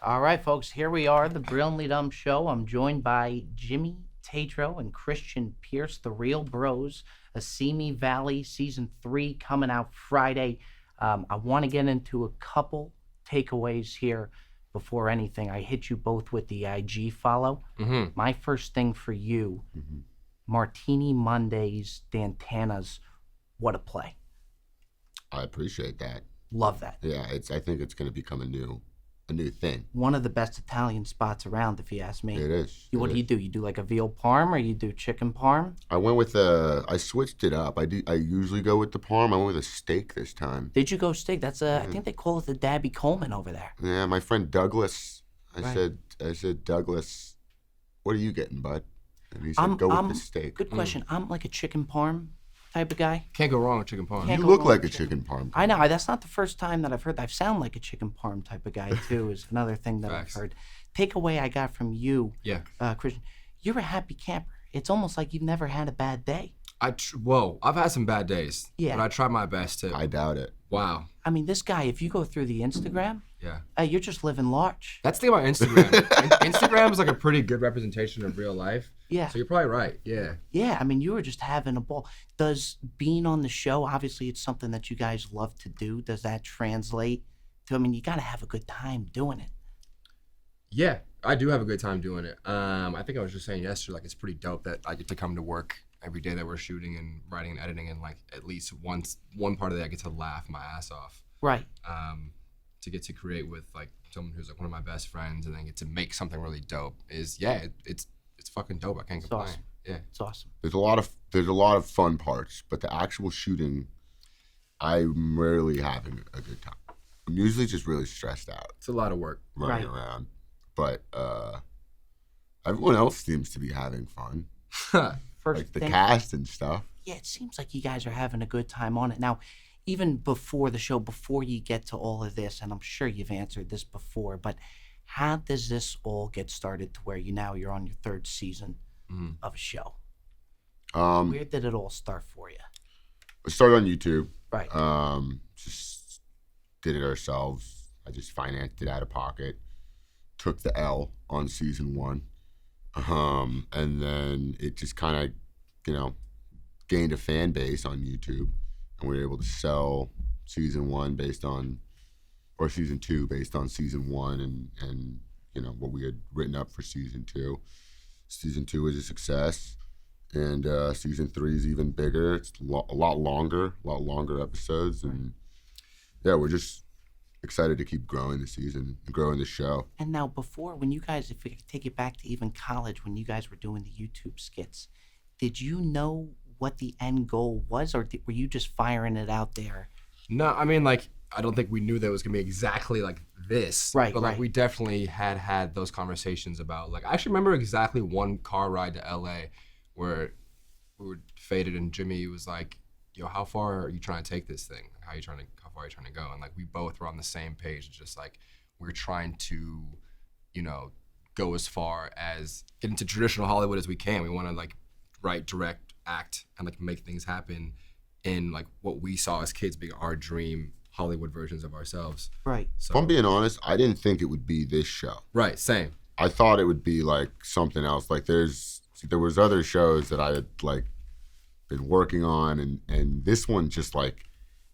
All right, folks, here we are, the Brilliantly Dumb Show. I'm joined by Jimmy Tatro and Christian Pierce, the Real Bros, a Simi Valley Season 3 coming out Friday. I want to get into a couple takeaways here before anything. I hit you both with the IG follow. My first thing for you, Martini Mondays, Dantana's, what a play. I appreciate that. Love that. Yeah, I think it's going to become a new thing. One of the best Italian spots around, if you ask me. It is. What do you do? You do like a veal parm, or you do chicken parm? I switched it up. I usually go with the parm. I went with a steak this time. Did you go steak? That's I think they call it the Dabby Coleman over there. Yeah, my friend Douglas. I Right. said Douglas, what are you getting, bud? And he said, go with the steak. Good question. I'm like a chicken parm type of guy. Can't go wrong with chicken parm. Can't You go look wrong like a with chicken parm. I know. That's not the first time that I've heard that. I sound like a chicken parm type of guy, too, is another thing that Facts. I've heard. Takeaway I got from you, Yeah. Christian, you're a happy camper. It's almost like you've never had a bad day. I've had some bad days. Yeah. But I try my best to. I doubt it. Wow. I mean, this guy, if you go through the Instagram, Yeah. you're just living large. That's the thing about Instagram. Instagram is like a pretty good representation of real life. Yeah. So you're probably right. Yeah. Yeah, I mean, you were just having a ball. Does being on the show, obviously, it's something that you guys love to do. Does that translate to, I mean, you got to have a good time doing it. Yeah. I do have a good time doing it. I think I was just saying yesterday, like, it's pretty dope that I get to come to work every day that we're shooting and writing and editing, and like at least one part of the day I get to laugh my ass off. Right. To get to create with like someone who's like one of my best friends, and then get to make something really dope is it's fucking dope. I can't It's complain. awesome. Yeah. It's awesome. There's a lot of fun parts, but the actual shooting, I'm rarely having a good time. I'm usually just really stressed out It's a lot of work. running Right. around. But everyone else seems to be having fun. First Like the thing, cast and stuff. yeah, it seems like you guys are having a good time on it. Now, even before the show, before you get to all of this, and I'm sure you've answered this before, but how does this all get started to where you're on your third season of a show? Where did it all start for you? We started on YouTube. Right. Just did it ourselves. I just financed it out of pocket. Took the L on season 1. And then it just kind of, gained a fan base on YouTube. And we were able to sell season 1 season 2 based on season 1 and what we had written up for season 2. Season 2 was a success. And season 3 is even bigger. It's a lot longer episodes. And yeah, we're just excited to keep growing the season and growing the show. And now, before, when you guys, if we could take it back to even college, when you guys were doing the YouTube skits, did you know what the end goal was, or were you just firing it out there? No, I mean, like, I don't think we knew that it was gonna be exactly like this. Right, But like, right. we definitely had those conversations about, like, I actually remember exactly one car ride to LA where we were faded and Jimmy was like, "Yo, how far are you trying to take this thing? How far are you trying to go?" And like, we both were on the same page. It's just like we're trying to, go as far as get into traditional Hollywood as we can. We want to like write, direct, act, and like make things happen in like what we saw as kids being our dream Hollywood versions of ourselves. Right. If I'm being honest, I didn't think it would be this show. Right, same. I thought it would be like something else. Like there was other shows that I had like been working on, and this one just like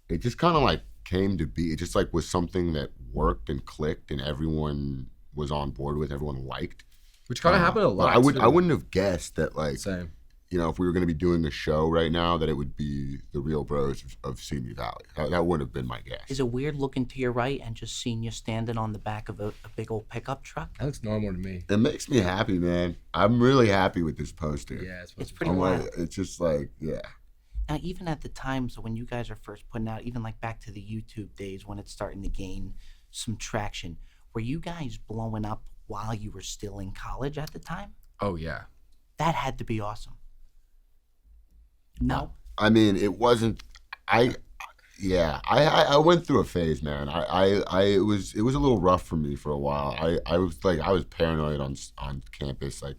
it just kind of like came to be. It just like was something that worked and clicked, and everyone was on board with. Everyone liked. Which kind of happened a lot. I wouldn't have guessed that like Same. if we were going to be doing a show right now, that it would be the Real Bros of Simi Valley. That wouldn't have been my guess. Is it weird looking to your right and just seeing you standing on the back of a big old pickup truck? That looks normal to me. It makes me happy, man. I'm really happy with this poster. Yeah, It's pretty I'm wild. like, it's just like, yeah. Now, even at the times when you guys are first putting out, even like back to the YouTube days when it's starting to gain some traction, were you guys blowing up while you were still in college at the time? Oh yeah. That had to be awesome. No? I mean, it wasn't. I went through a phase, man. It was a little rough for me for a while. I was paranoid on campus, like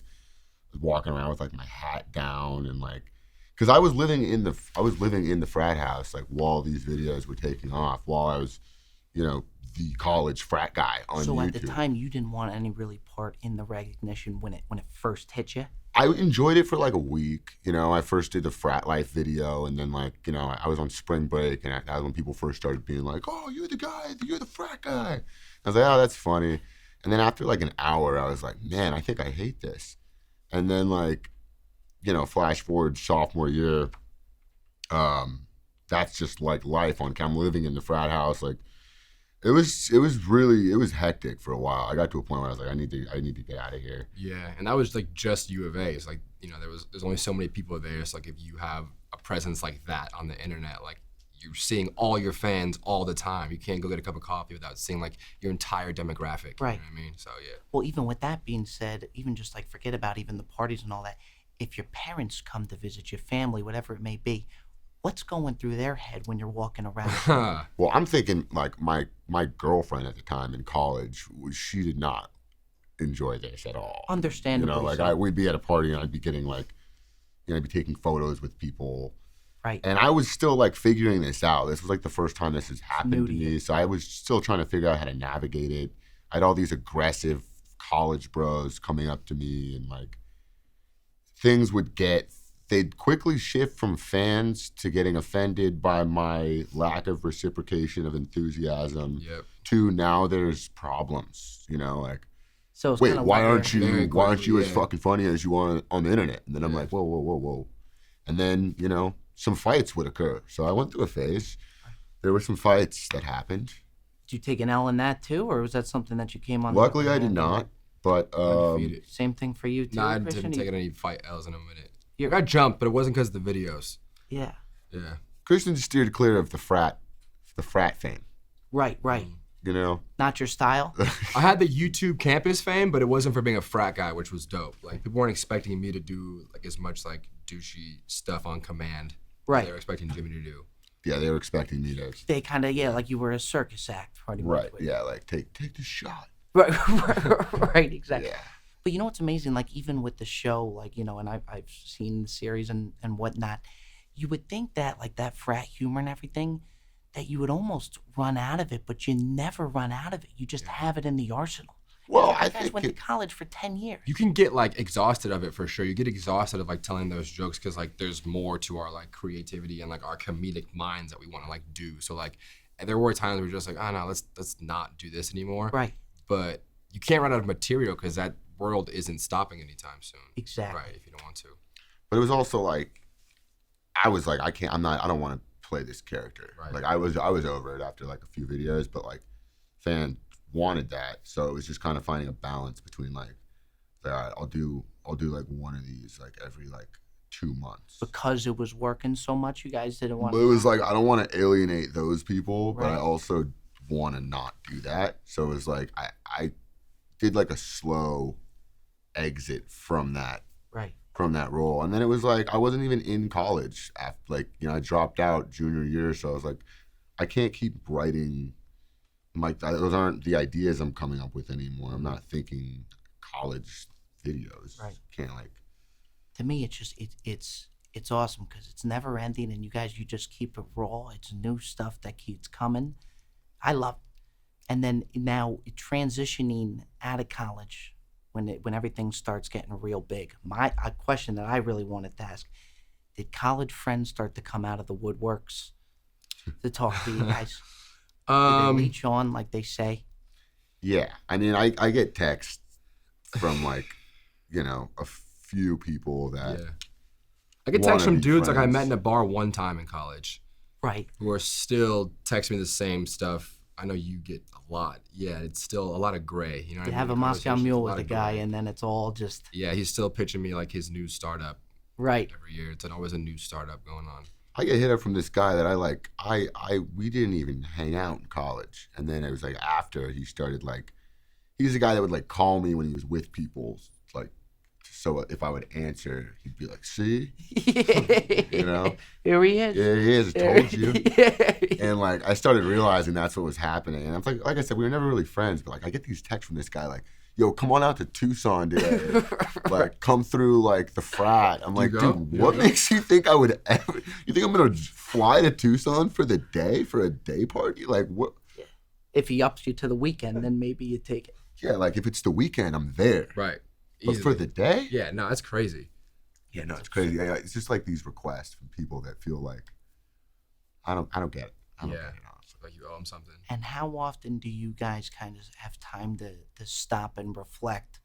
walking around with like my hat down and like, because I was living in the frat house like while these videos were taking off, while I was, the college frat guy on So YouTube. at the time, you didn't want any really part in the recognition when it first hit you. I enjoyed it for like a week. You know, I first did the frat life video, and then like, you know, I was on spring break, and that was when people first started being like, "Oh, you're the guy, you're the frat guy." I was like, "Oh, that's funny." And then after like an hour, I was like, "Man, I think I hate this." And then like, you know, flash forward sophomore year, that's just like life on campus. I'm living in the frat house, like. It was hectic for a while. I got to a point where I was like, I need to get out of here. Yeah, and that was like just U of A. It's like, you know, there's only so many people there. It's like if you have a presence like that on the internet, like you're seeing all your fans all the time. You can't go get a cup of coffee without seeing like your entire demographic. Right. You know what I mean? So yeah. Well, even with that being said, even just like forget about even the parties and all that. If your parents come to visit your family, whatever it may be, what's going through their head when you're walking around? Well, I'm thinking like my girlfriend at the time in college, she did not enjoy this at all. Understandably, You know, like so. we'd be at a party and I'd be getting like, you know, I'd be taking photos with people. Right. And I was still like figuring this out. This was like the first time this has happened new to to me. you. So I was still trying to figure out how to navigate it. I had all these aggressive college bros coming up to me, and like things they'd quickly shift from fans to getting offended by my lack of reciprocation of enthusiasm Yep. to now there's problems, you know, like, So it's wait, kinda why like aren't Very you as quickly, yeah. fucking funny as you are on the internet? And then I'm Yeah. like, whoa. And then, you know, some fights would occur. So I went through a phase. There were some fights that happened. Did you take an L in that too, or was that something that you came on? Luckily, I did not. But Undefeated. Same thing for you too. Nah, I Christian? didn't take any fight L's in a minute. You're- I got jumped, but it wasn't because of the videos. Yeah. Yeah. Christian steered clear of the frat fame. Right. You know, Not your style. I had the YouTube campus fame, but it wasn't for being a frat guy, which was dope. Like people weren't expecting me to do like as much like douchey stuff on command. Right. They were expecting Jimmy to do. yeah, they were expecting me to. They kind of like you were a circus act, pretty much. Right. Yeah, like take the shot. Right. Right. Exactly. Yeah. But you know what's amazing? Like even with the show, like, you know, and I've seen the series and whatnot, you would think that like that frat humor and everything, that you would almost run out of it, but you never run out of it. You just have it in the arsenal. Well, I You guys think went to college for 10 years. You can get like exhausted of it for sure. You get exhausted of like telling those jokes because like there's more to our like creativity and like our comedic minds that we want to like do. So like there were times where we're just like, oh no, let's not do this anymore. Right. But you can't run out of material because that world isn't stopping anytime soon. Exactly. Right, if you don't want to. But it was also like, I was like, I don't want to play this character. Right. Like I was over it after like a few videos, but like fans wanted that, so it was just kind of finding a balance between like, all right, I'll do like one of these like every like 2 months. Because it was working so much, you guys didn't want But it was like, I don't want to alienate those people, but I Right. also want to not do that. So it was like, I did like a slow exit from that Right. role. And then it was like, I wasn't even in college after, like, you know, I dropped out junior year. So I was like, I can't keep writing. Like, those aren't the ideas I'm coming up with anymore. I'm not thinking college videos. Right. Can't like, To me, it's just it's awesome because it's never ending, and you guys, you just keep it raw. It's new stuff that keeps coming. I love it. And then now transitioning out of college, when everything starts getting real big. A question that I really wanted to ask: did college friends start to come out of the woodworks to talk to you guys? Did they leech on, like they say? yeah. I mean, I get texts from like, you know, a few people that, Yeah. I get wanna texts from be dudes like I met friends. in a bar one time in college Right. who are still texting me the same stuff. I know you get a lot. Yeah, it's still a lot of gray. You know what You I mean? have a The Moscow conversation's Mule lot with a of guy, gray. and then it's all just Yeah, he's still pitching me like his new startup right. every year. It's always a new startup going on. I get hit up from this guy that I like. We didn't even hang out in college, and then it was like after he started like, he's the guy that would like call me when he was with people, like, so if I would answer, he'd be like, "See, you know, Here he is. yeah, he is. I told you." Yeah. And like I started realizing that's what was happening, and I'm like I said, we were never really friends, but like I get these texts from this guy like, "Yo, come on out to Tucson today." Like, come through like the frat. I'm like, go? dude, You what go? makes you think I would ever? You think I'm gonna fly to Tucson for a day party? Like, what? If he ups you to the weekend, then maybe you take it. Yeah, like if it's the weekend, I'm there. Right. But for Easily. the day, Yeah, no, that's crazy. yeah, no, it's crazy. Yeah, it's just like these requests from people that feel like I don't get it. I don't Yeah. get it, honestly. Like you owe him something. And how often do you guys kind of have time to stop and reflect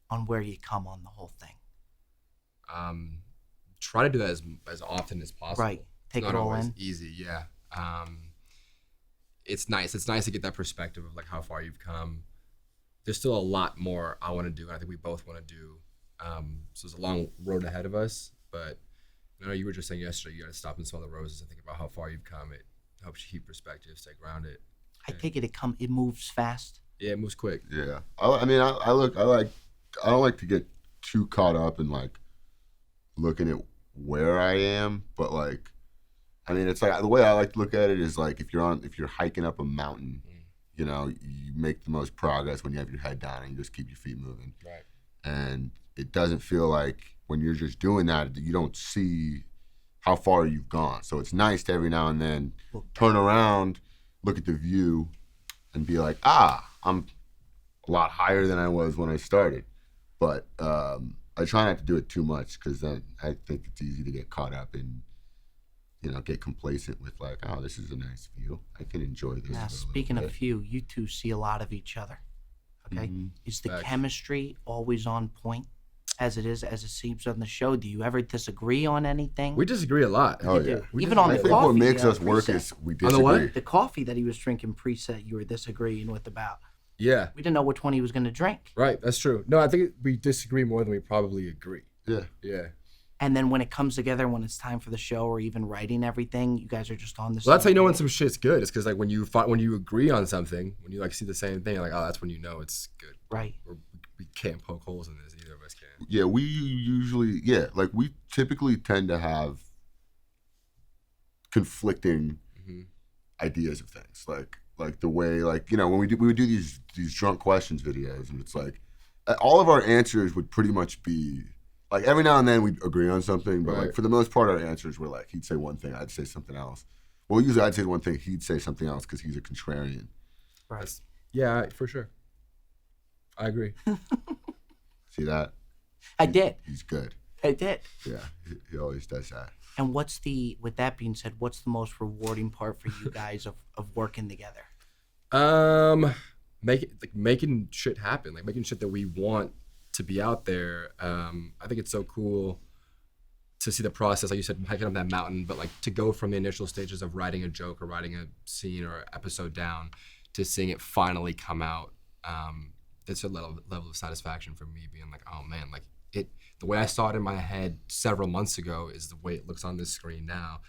on where you come on the whole thing? Try to do that as often as possible. Right. Take Not it all always in. easy, yeah. It's nice. It's nice to get that perspective of like how far you've come. There's still a lot more I want to do, and I think we both want to do. So there's a long road ahead of us, but I know you were just saying yesterday you got to stop and smell the roses and think about how far you've come. It helps you keep perspective, stay grounded. I take it moves fast. Yeah, it moves quick. Yeah, I mean, I don't like to get too caught up in like looking at where I am, but like, I mean, it's like the way I like to look at it is like if you're hiking up a mountain, you know, you make the most progress when you have your head down and you just keep your feet moving. Right. And it doesn't feel like when you're just doing that, you don't see how far you've gone. So it's nice to every now and then turn around, look at the view, and be like, I'm a lot higher than I was when I started. But I try not to do it too much because then I think it's easy to get caught up and, you know, get complacent with like, oh, this is a nice view. I can enjoy this. Now, for a speaking little of bit. you two see a lot of each other. Okay, is the Facts. chemistry always on point, as it seems on the show? Do you ever disagree on anything? We disagree a lot. Oh, You yeah. do. We Even just- on I the think coffee. what makes us work preset. is we On the what? disagree. The coffee that he was drinking preset, you were disagreeing with about. Yeah, We didn't know which one he was going to drink. right. That's true. No, I think we disagree more than we probably agree. Yeah. Yeah. And then when it comes together, when it's time for the show or even writing everything, you guys are just on the Well, that's how same you know when page. some shit's good. It's because like when you agree on something, when you like see the same thing, like, oh, that's when you know it's good. Right. We can't poke holes in this. Either of us can. Yeah, we usually, like we typically tend to have conflicting ideas of things. Like the way, like, you know, when we would do these drunk questions videos, and it's like all of our answers would pretty much be like every now and then we'd agree on something, but like Right. for the most part, our answers were like he'd say one thing, I'd say something else. Well, usually I'd say one thing, he'd say something else because he's a contrarian. Right. Yeah, for sure. I agree. See that? I did. He's good. I did. Yeah, he always does that. And with that being said, what's the most rewarding part for you guys of working together? Making shit happen, like making shit that we want to be out there. I think it's so cool to see the process, like you said, hiking up that mountain, but like to go from the initial stages of writing a joke or writing a scene or episode down to seeing it finally come out. It's a level of satisfaction for me, being like, oh man, like the way I saw it in my head several months ago is the way it looks on this screen now.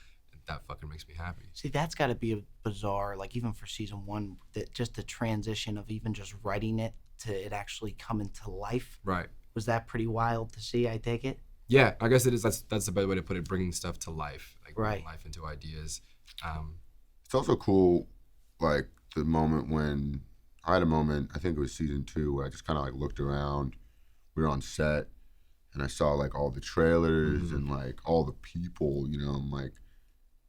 That fucking makes me happy. See, that's got to be a bizarre, like even for season one, that just the transition of even just writing it to it actually coming to life. Right. Was that pretty wild to see? I take it. Yeah, I guess it is. That's the better way to put it. Bringing stuff to life, like bringing Right. life into ideas. It's also cool, like the moment when I had a moment, I think it was season 2, where I just kind of like looked around. We were on set, and I saw like all the trailers and like all the people, you know, I'm like,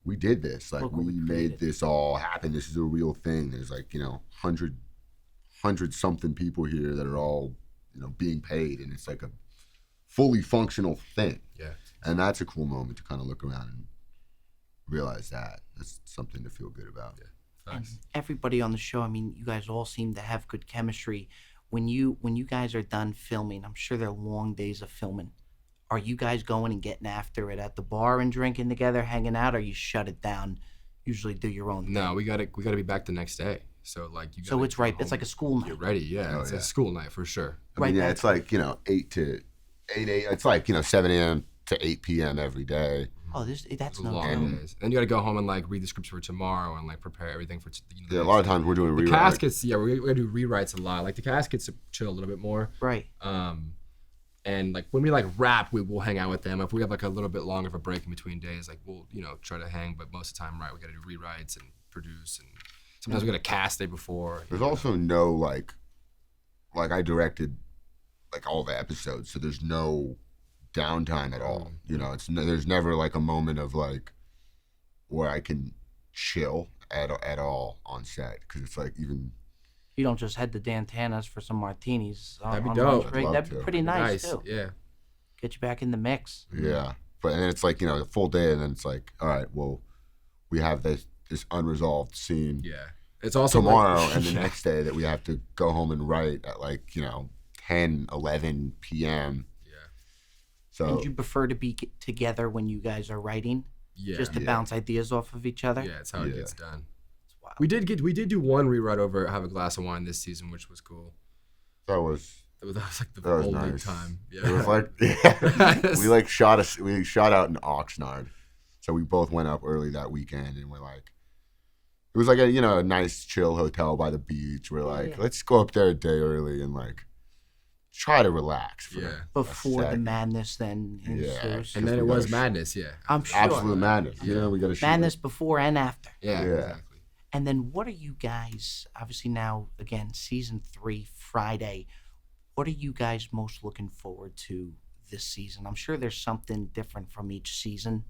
we did this. Like Look what we we made created. this all happen. This is a real thing. There's like, you know, 100 something people here that are all, you know, being paid, and it's like a fully functional thing. Yeah. And that's a cool moment to kind of look around and realize that. That's something to feel good about. And Facts. everybody on the show, I mean, you guys all seem to have good chemistry. When you guys are done filming, I'm sure they're long days of filming. Are you guys going and getting after it at the bar and drinking together, hanging out, or you shut it down, usually do your own thing? No, we gotta be back the next day. So like you. So gotta it's go right. home It's like a school and night. Get ready. Yeah, Oh, it's yeah. a school night for sure. I mean, Right yeah, back. it's like, you know, 8 to 8 It's like, you know, 7 a.m. to 8 p.m. every day. Oh, that's It's no long joke. days. Then you gotta go home and like read the scripts for tomorrow and like prepare everything for. Yeah, a lot of times we're doing The rewrites. caskets, yeah, we gotta do rewrites a lot. Like the caskets chill a little bit more. Right. And like when we like rap, we'll hang out with them. If we have like a little bit longer of a break in between days, like we'll, you know, try to hang. But most of the time, right, we gotta do rewrites and produce, and sometimes we gotta cast day before. There's also no like I directed like all the episodes, so there's no downtime at all. You know, there's never like a moment of like where I can chill. at all on set, because it's like even You don't just head to Dantana's for some martinis That'd be on dope. lunch I'd break. love That'd be to. pretty nice too. Yeah. Get you back in the mix. yeah. But and then it's like, you know, the full day, and then it's like, all right, well, we have this unresolved scene Yeah. It's also tomorrow, like, and the next day that we have to go home and write at like, you know, 10, 11 p.m. Yeah. So And you prefer to be together when you guys are writing, Yeah. just to bounce ideas off of each other? Yeah, it's how it Yeah. gets done. It's wild. We did do one rewrite over Have a Glass of Wine this season, which was cool. that was That was like the That was whole big nice. time. it was Yeah. like yeah. we shot out in Oxnard, so we both went up early that weekend, and we're like, it was like a, you know, a nice chill hotel by the beach. We're like, Yeah. let's go up there a day early and like try to relax for Yeah. a Before the sec. madness then ensues. And then it we was gotta madness, yeah. I'm sure. absolute madness. You know, we got to shoot Madness before and after. Yeah, Yeah. exactly. And then what are you guys, obviously now, again, season 3, Friday, what are you guys most looking forward to this season? I'm sure there's something different from each season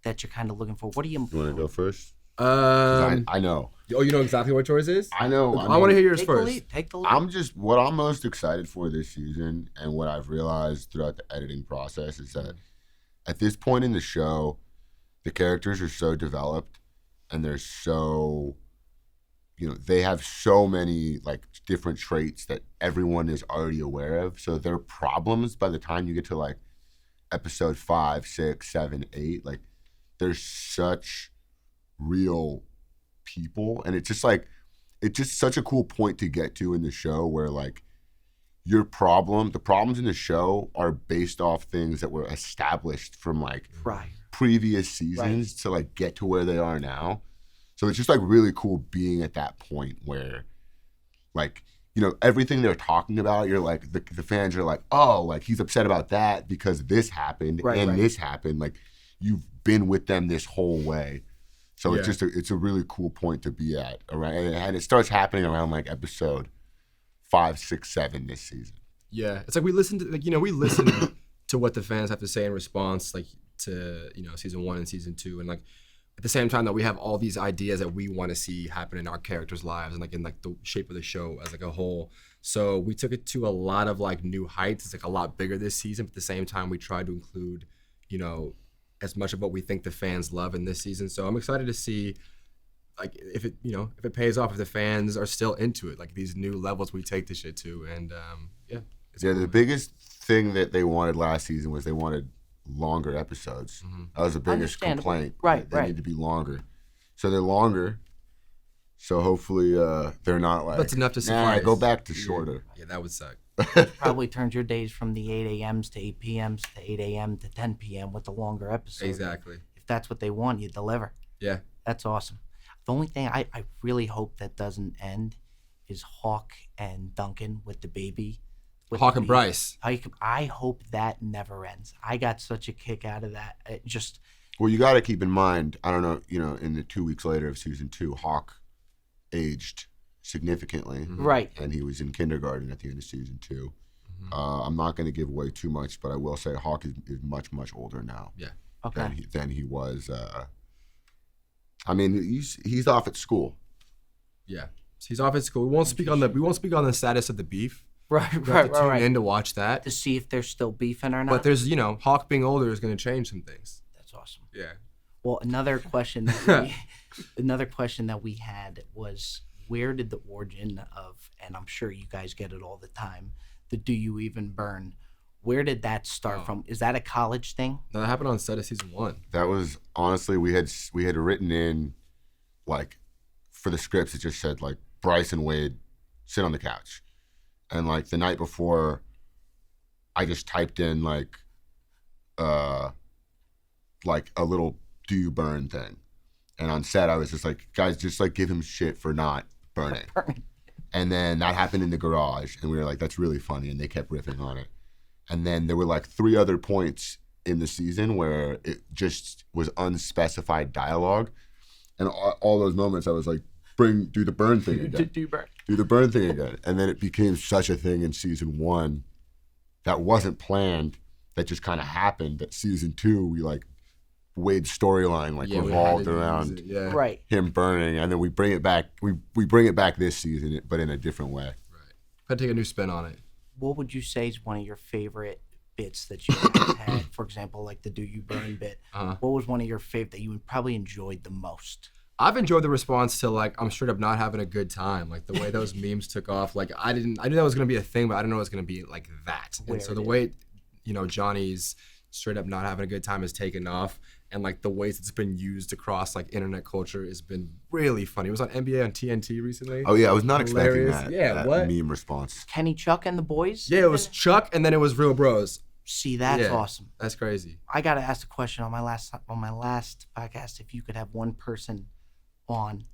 that you're kind of looking for. What are you... You want to go first? 'Cause I know. Oh, you know exactly what yours is? I know. I want to hear yours Take the first. lead. Take the lead. What I'm most excited for this season, and what I've realized throughout the editing process, is that at this point in the show, the characters are so developed, and they're so, you know, they have so many like different traits that everyone is already aware of. So their problems by the time you get to like episode 5, 6, 7, 8, like there's such real people, and it's just such a cool point to get to in the show, where like the problems in the show are based off things that were established from like Prior. previous seasons to like get to where they are now. So it's just like really cool being at that point where like, you know, everything they're talking about, you're like, the fans are like, oh, like he's upset about that because this happened this happened. Like you've been with them this whole way. So Yeah. it's a really cool point to be at around, and it starts happening around like episode 5, 6, 7 this season. Yeah, it's like we listen to what the fans have to say in response, like to, you know, season 1 and season 2, and like at the same time that we have all these ideas that we want to see happen in our characters' lives and like in like the shape of the show as like a whole. So we took it to a lot of like new heights. It's like a lot bigger this season, but at the same time we tried to include, you know, as much of what we think the fans love in this season. So I'm excited to see like if it pays off, if the fans are still into it, like these new levels we take this shit to. And it's Yeah, cool. the biggest thing that they wanted last season was they wanted longer episodes. That was the biggest Understandable. complaint. Right, They right. need to be longer. So they're longer. So hopefully they're not like, That's enough to nah, suffice. go back to shorter. Yeah, that would suck. Probably turns your days from the 8 a.m.s to 8 p.m.s to 8 a.m. to 10 p.m. with the longer episodes. Exactly. If that's what they want, you deliver. Yeah. That's awesome. The only thing I really hope that doesn't end is Hawk and Duncan with the baby. with Hawk the and baby. Bryce. I hope that never ends. I got such a kick out of that. It just Well, you got to keep in mind, I don't know, you know, in the 2 weeks later of season 2, Hawk aged significantly. right. And he was in kindergarten at the end of season 2. I'm not going to give away too much, but I will say Hawk is much, much older now Okay. than he was. I mean, he's off at school. Yeah. So he's off at school. We won't speak on the status of the beef. Right. You have Right. to tune Right. in to watch that. To see if they're still beefing or not. But there's, you know, Hawk being older is going to change some things. That's awesome. Yeah. Well, another question that we had was, where did the origin of, and I'm sure you guys get it all the time, the "Do you even burn"? Where did that start from? Is that a college thing? No, that happened on set of season 1. That was honestly, we had written in, like, for the scripts, it just said like Bryce and Wade sit on the couch, and like the night before, I just typed in like a little "Do you burn" thing, and on set I was just like, guys, just like give him shit for not burning. And then that happened in the garage, and we were like, that's really funny, and they kept riffing on it. And then there were like 3 other points in the season where it just was unspecified dialogue, and all those moments I was like, do the burn thing again. Do you burn? Do the burn thing again. And then it became such a thing in season 1 that wasn't planned, that just kind of happened, that season 2 we like Wade's storyline like Yeah, we had revolved to use around it, yeah. Right. him burning, and then we bring it back. We bring it back this season, but in a different way. Had to take a new spin on it. What would you say is one of your favorite bits that you guys had? For example, like the "Do You Burn" bit. What was one of your favorite that you probably enjoyed the most? I've enjoyed the response to like I'm straight up not having a good time. Like the way those memes took off. Like I knew that was gonna be a thing, but I didn't know it was gonna be like that. And so the way, Johnny's straight up not having a good time has taken off, and like the ways it's been used across like internet culture has been really funny. It was on NBA on TNT recently. Oh yeah, I was not Hilarious. expecting that. Yeah, that what? meme response? Kenny, Chuck, and the boys? Yeah, it was Chuck, and then it was Real Bros. See, that's Yeah. awesome. That's crazy. I got to ask a question on my last podcast. If you could have one person on,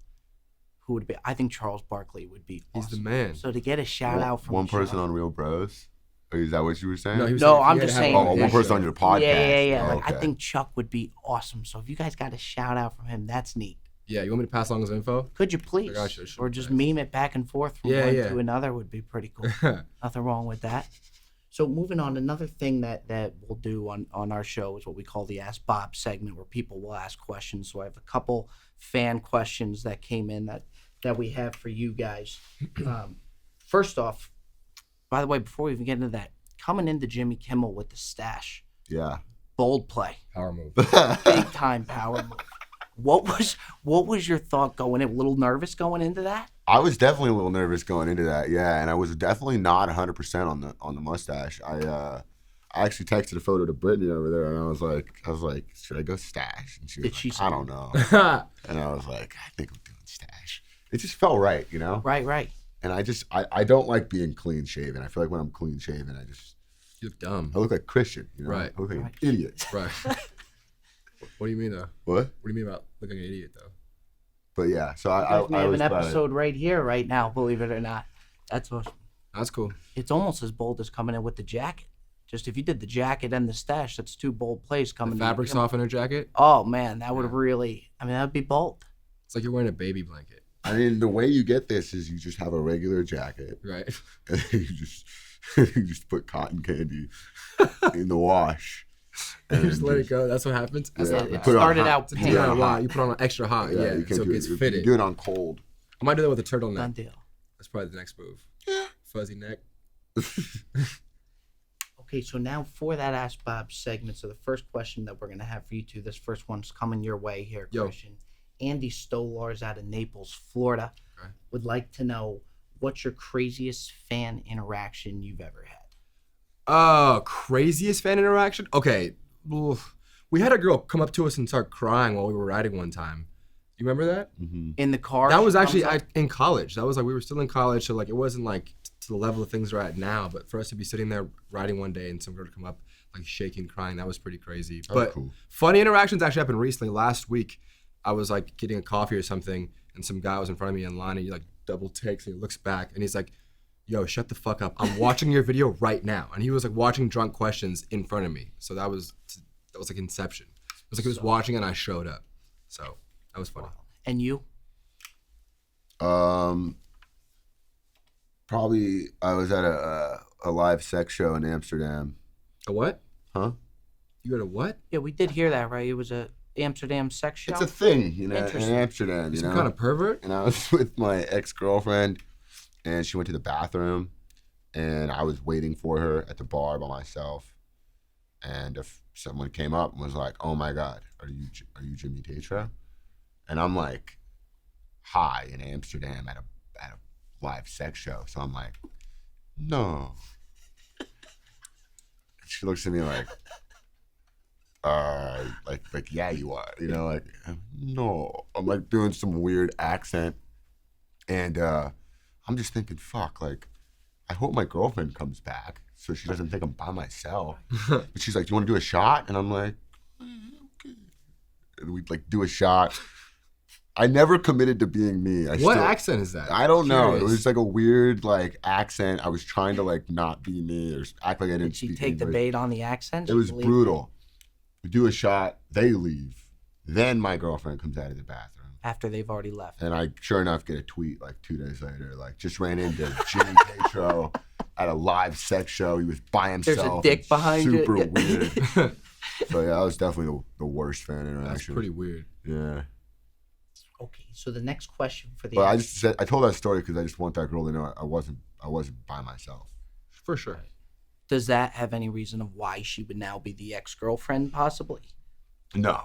who would it be? I think Charles Barkley would be awesome. He's the man. So to get a shout out from one person Chuck- on Real Bros. Or is that what you were saying? No, he was No, saying if I'm he had just to have saying- one Oh, his one person show. on your podcast. Yeah. Oh, Like, I okay. think Chuck would be awesome. So if you guys got a shout out from him, that's neat. Yeah, you want me to pass along his info? Could you please? I should Or just text. meme it back and forth from Yeah, one yeah. to another would be pretty cool. Nothing wrong with that. So moving on, another thing that we'll do on our show is what we call the Ask Bob segment, where people will ask questions. So I have a couple fan questions that came in that we have for you guys. First off, by the way, before we even get into that, coming into Jimmy Kimmel with the stash, Yeah. bold play, Power move. big time power move. What was your thought going in? A little nervous going into that? I was definitely a little nervous going into that, yeah, and I was definitely not 100% on the mustache. I actually texted a photo to Brittany over there, and I was like, should I go stash? And she was Did she like, say- I don't know. And I was like, I think I'm doing stash. It just felt right, Right. And I don't like being clean shaven. I feel like when I'm clean shaven, You look dumb. I look like Christian, Right. I look like an idiot. Right. What do you mean though? What? What do you mean about looking like an idiot though? But yeah, so You guys may I have was an glad I- episode right here, right now, believe it or not. That's awesome. That's cool. It's almost as bold as coming in with the jacket. Just if you did the jacket and the stash, that's two bold plays coming The in. fabric softener jacket. Oh man, that would really. I mean, that would be bold. It's like you're wearing a baby blanket. I mean, the way you get this is you just have a regular jacket, Right. and then you just put cotton candy in the wash. You just let it go. That's what happens. That's Yeah, not you bad. put it on Started hot. out To pink. do that a lot, you put on extra hot. Yeah. you can So it do gets You fitted. do it on cold. I might do that with a Done turtleneck. deal. That's probably the next move. Fuzzy neck. Okay, so now for that Ask Bob segment, so the first question that we're gonna have for you two, this first one's coming your way here, Yo. Christian. Andy Stolars out of Naples, Florida, Okay. would like to know what's your craziest fan interaction you've ever had. Craziest fan interaction? Okay. Oof. We had a girl come up to us and start crying while we were riding one time. You remember that? Mm-hmm. In the car. That was she actually comes up- in college. That was like we were still in college, so like it wasn't like to the level of things we're at now. But for us to be sitting there riding one day and some girl to come up like shaking, crying, that was pretty crazy. That was But cool. funny interactions actually happened recently. Last week, I was like getting a coffee or something, and some guy was in front of me in line, and he like double takes and he looks back, and he's like, "Yo, shut the fuck up! I'm watching your video right now." And he was like watching Drunk Questions in front of me. So that was like Inception. It was like he was watching and I showed up. So that was funny. And you? Probably I was at a live sex show in Amsterdam. A what? Huh? You got a what? Yeah, we did hear that, right? It was a Amsterdam sex show. It's a thing, in Interesting. Amsterdam. Some kind of pervert? And I was with my ex-girlfriend, and she went to the bathroom, and I was waiting for her at the bar by myself. And if someone came up and was like, "Oh my God, are you Jimmy Tatro?" And I'm like, high in Amsterdam at a live sex show, so I'm like, "No." She looks at me like, like yeah, you are, like, no. I'm like doing some weird accent, and I'm just thinking, fuck, like, I hope my girlfriend comes back so she doesn't think I'm by myself. But she's like, "Do you want to do a shot?" And I'm like, okay. And we'd like do a shot. I never committed to being me. What accent is that? I don't know. It Curious. was like a weird like accent. I was trying to like not be me or act like I didn't Did she speak take the English. bait on the accent? It was She believed brutal. We do a shot, they leave. Then my girlfriend comes out of the bathroom. After they've already left. And I, sure enough, get a tweet like 2 days later, like, just ran into Jimmy Tatro at a live sex show. He was by himself. There's a dick behind you. Super Yeah. weird. So yeah, that was definitely the worst fan interaction. That's pretty weird. Yeah. Okay, so the next question for the But I told that story because I just want that girl to know I wasn't by myself. For sure. Does that have any reason of why she would now be the ex-girlfriend, possibly? No.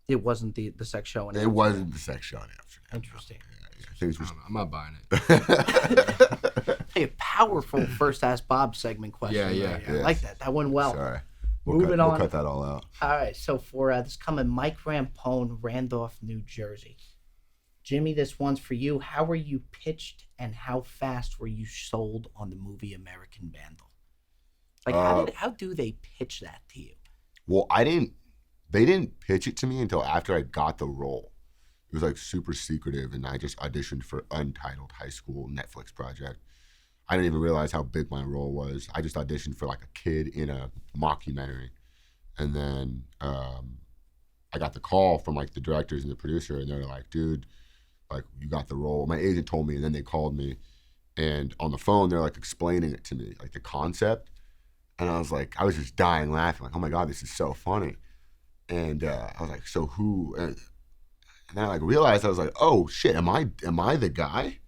It wasn't the sex show. It wasn't the sex show in Amsterdam. Interesting. Yeah, things I was. don't know, I'm not buying it. Hey, a powerful first Ask Bob segment question. Yeah. right here. I like that. That went well. Sorry. Moving We'll on. cut that all out. All right, so for this coming, Mike Rampone, Randolph, New Jersey. Jimmy, this one's for you. How were you pitched and how fast were you sold on the movie American Vandal? Like, how do they pitch that to you? Well, they didn't pitch it to me until after I got the role. It was like super secretive, and I just auditioned for Untitled High School Netflix project. I didn't even realize how big my role was. I just auditioned for like a kid in a mockumentary. And then I got the call from like the directors and the producer, and they were like, dude, like you got the role. My agent told me, and then they called me, and on the phone, they're like explaining it to me, like the concept. And I was just dying laughing, like, oh my God, this is so funny. And I was like, so who? And then I like realized, I was like, oh shit, am I the guy?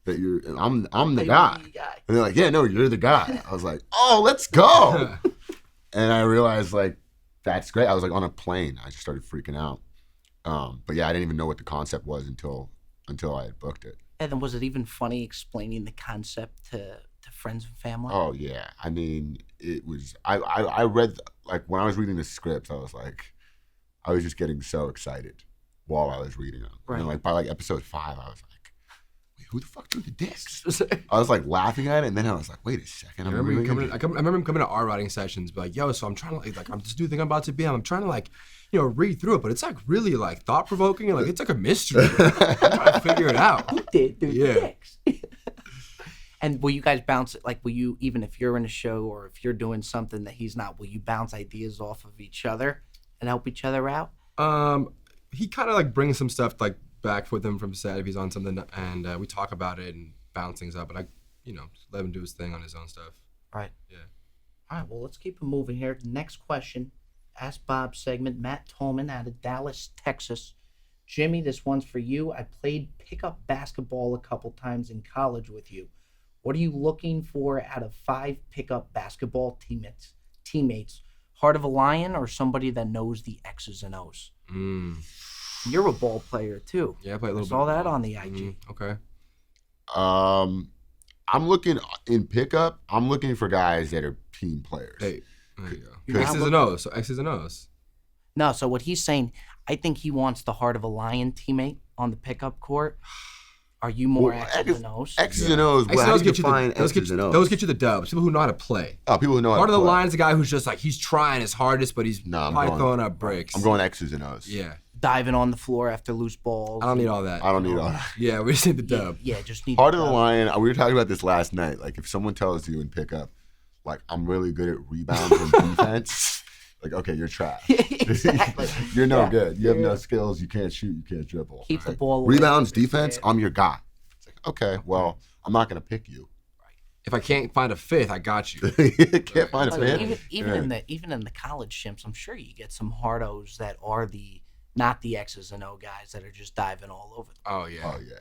That you're, I'm the guy. And they're like, yeah, no, you're the guy. I was like, oh, let's go. And I realized like, that's great. I was like on a plane. I just started freaking out. But yeah, I didn't even know what the concept was until I had booked it. And then was it even funny explaining the concept to friends and family? Oh yeah. I mean, it was, I read, like when I was reading the scripts, I was just getting so excited while I was reading them. Right. And like by like episode 5, I was like, who the fuck drew the dicks? I was like laughing at it, and then I was like, wait a second. I remember him coming to our writing sessions, be like, yo, so I'm trying to like I'm this new thing I'm about to be. I'm trying to like, read through it, but it's like really like thought provoking and like it's like a mystery. I'm trying to figure it out. Who did the Yeah. dicks? And will you guys bounce it? Like, will you, even if you're in a show or if you're doing something that he's not, will you bounce ideas off of each other and help each other out? He kind of like brings some stuff like back with him from set if he's on something, and we talk about it and bounce things up. But I, just let him do his thing on his own stuff. Right. Yeah. All right, well, let's keep it moving here. Next question. Ask Bob segment. Matt Tolman out of Dallas, Texas. Jimmy, this one's for you. I played pickup basketball a couple times in college with you. What are you looking for out of 5 pickup basketball teammates? Heart of a lion or somebody that knows the X's and O's? You're a ball player too. Yeah, I play a little bit. Saw that on the IG. Okay. I'm looking in pickup. I'm looking for guys that are team players. Hey, there you go. You're not X's and O's. So X's and O's. No, so what he's saying, I think he wants the heart of a lion teammate on the pickup court. Are you more Well, X's and O's? X's and O's. X's Well, and how O's do you get you define the, those X's and O's? those get you the dubs. People who know how to play. Oh, people who know how Part to of the play. line is the guy who's just like he's trying his hardest, but he's No, I'm probably going- throwing up bricks. I'm going X's and O's. Yeah, Diving on the floor after loose balls. I don't need all that. I don't need all that. Yeah, we just need the dub. Yeah, just need Part of the line, we were talking about this last night. Like, if someone tells you in pickup, like, I'm really good at rebounds and defense, like, okay, you're trash. Exactly. You're no Yeah. good. You have no skills. You can't shoot. You can't dribble. Keep the Like, ball away Rebounds, from his defense, head. I'm your guy. It's like, okay, well, I'm not going to pick you. If I can't find a fifth, I got you. You can't find a Like, fan. even in the college shimps, I'm sure you get some hardos that are not the X's and O guys that are just diving all over them. Oh yeah. Oh, yeah.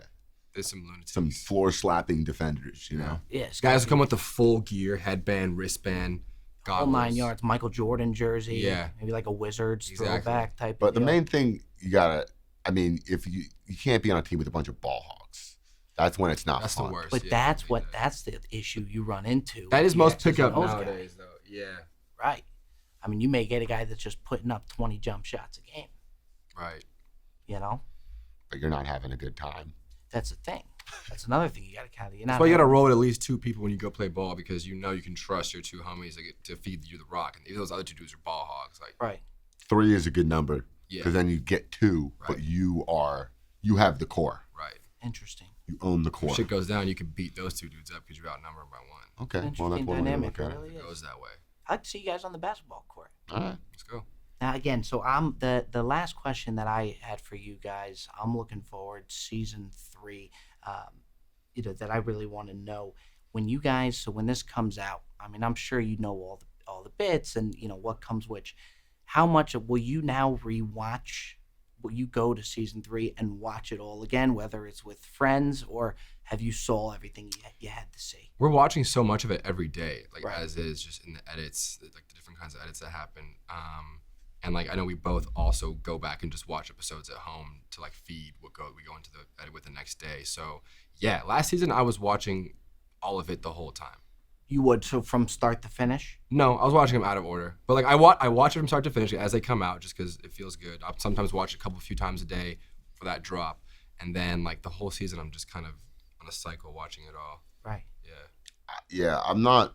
There's some lunatics. Some floor-slapping defenders, you know? Yeah, it's Guys gotta who come with the full gear, headband, wristband, be all goggles. 9 yards. Michael Jordan jersey. Yeah. Maybe like a Wizards Exactly. throwback type. But of the deal. main thing, if you can't be on a team with a bunch of ball hogs. That's when it's not That's fun. the worst. But Yeah, that's can't do that. that's the issue you run into. That with is the most X's and pickup O's guys. nowadays, though. Yeah. Right. I mean, you may get a guy that's just putting up 20 jump shots a game. Right. You know, But you're not having a good time. that's the thing. That's another thing you got to kind of. That's why you got to roll with at least 2 people when you go play ball because you know you can trust your 2 homies to feed you the rock. And those other 2 dudes are ball hogs. Like, Right. 3 is a good number. Yeah. Because then you get 2, but Right. you have the core. right. Interesting. You own the core. If shit goes down, you can beat those 2 dudes up because you're outnumbered by 1. Okay, well, Interesting that's one way to dynamic. look It at it. really It is. goes that way. I like to see you guys on the basketball court. All right. Let's go. Now again, so I'm the last question that I had for you guys. I'm looking forward season 3. That I really want to know. when you guys, so when this comes out, I mean, I'm sure you know all the bits and what comes which. How much will you now rewatch? Will you go to season 3 and watch it all again, whether it's with friends or have you saw everything you had to see? We're watching so much of it every day, like Right. as is, just in the edits, like the different kinds of edits that happen. And like I know we both also go back and just watch episodes at home to like feed we go into the edit with the next day. So yeah, last season I was watching all of it the whole time. You would, so from start to finish? No, I was watching them out of order, but like I watch it from start to finish as they come out, just because it feels good. I'll sometimes watch a few times a day for that drop, and then like the whole season, I'm just kind of on a cycle watching it all. Right. Yeah. Yeah, I'm not.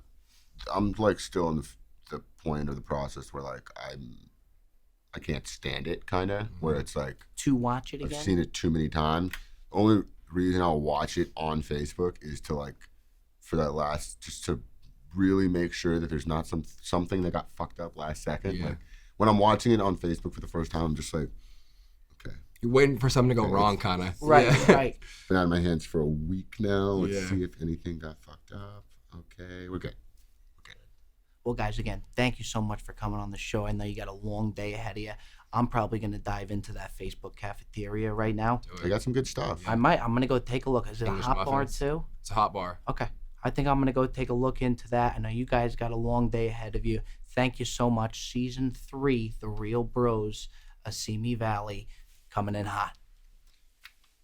I'm like still in the point of the process where like I can't stand it, kind of. Where it's like To watch it I've again? seen it too many times. The only reason I'll watch it on Facebook is to like for that last, just to really make sure that there's not something that got fucked up last second. Yeah. Like when I'm watching it on Facebook for the first time, I'm just like, okay, You're waiting for something to go Yeah, wrong, kind of. Right, Yeah. right. been out of my hands for a week now. Let's Yeah. see if anything got fucked up. Okay, we're good. Well, guys, again, thank you so much for coming on the show. I know you got a long day ahead of you. I'm probably going to dive into that Facebook cafeteria right now. Do They it. got some good stuff. I'm going to go take a look. Is it English a hot bar muffins. too? It's a hot bar. Okay. I think I'm going to go take a look into that. I know you guys got a long day ahead of you. Thank you so much. Season 3, The Real Bros, a Simi Valley, coming in hot.